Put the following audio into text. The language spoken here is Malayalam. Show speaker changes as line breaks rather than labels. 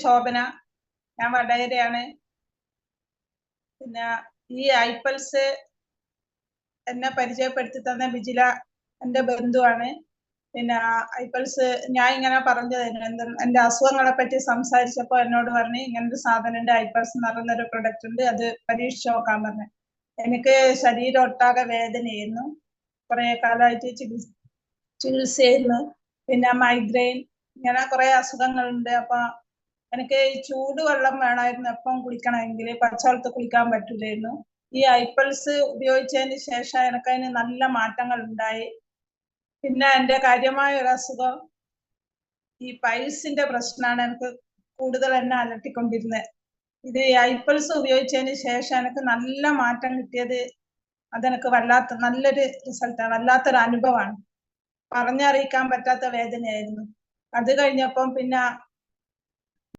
ശോഭന, ഞാൻ വടകരയാണ്. പിന്നെ ഈ ഐപ്പൽസ് എന്നെ പരിചയപ്പെടുത്തി തന്ന ബിജില എൻ്റെ ബന്ധുവാണ്. പിന്നെ ഐപ്പൽസ് ഞാൻ ഇങ്ങനെ പറഞ്ഞതായിരുന്നു, എൻ്റെ അസുഖങ്ങളെ പറ്റി സംസാരിച്ചപ്പോൾ എന്നോട് പറഞ്ഞ് ഇങ്ങനൊരു സാധനം ഉണ്ട്, ഐപ്പൽസ് എന്ന് പറയുന്നൊരു പ്രൊഡക്റ്റ് ഉണ്ട്, അത് പരീക്ഷിച്ച് നോക്കാൻ പറഞ്ഞു. എനിക്ക് ശരീരം ഒട്ടാകെ വേദനയായിരുന്നു, കുറെ കാലമായിട്ട് ചികിത്സയായിരുന്നു. പിന്നെ മൈഗ്രെയിൻ, ഇങ്ങനെ കുറെ അസുഖങ്ങളുണ്ട്. അപ്പൊ എനിക്ക് ഈ ചൂടുവെള്ളം വേണമായിരുന്നു എപ്പം കുളിക്കണമെങ്കിൽ, പച്ചവെള്ളത്തിൽ കുളിക്കാൻ പറ്റില്ലായിരുന്നു. ഈ ഐപ്പൽസ് ഉപയോഗിച്ചതിന് ശേഷം എനിക്കതിന് നല്ല മാറ്റങ്ങൾ ഉണ്ടായി. പിന്നെ എൻ്റെ കാര്യമായ ഒരു അസുഖം ഈ പൈൽസിന്റെ പ്രശ്നമാണ് എനിക്ക് കൂടുതൽ എന്നെ അലട്ടിക്കൊണ്ടിരുന്നത്. ഇത് ഐപ്പൽസ് ഉപയോഗിച്ചതിന് ശേഷം എനിക്ക് നല്ല മാറ്റം കിട്ടിയത്, അതെനിക്ക് നല്ലൊരു റിസൾട്ടാണ്, വല്ലാത്തൊരു അനുഭവമാണ്. പറഞ്ഞറിയിക്കാൻ പറ്റാത്ത വേദനയായിരുന്നു. അത് കഴിഞ്ഞപ്പം പിന്നെ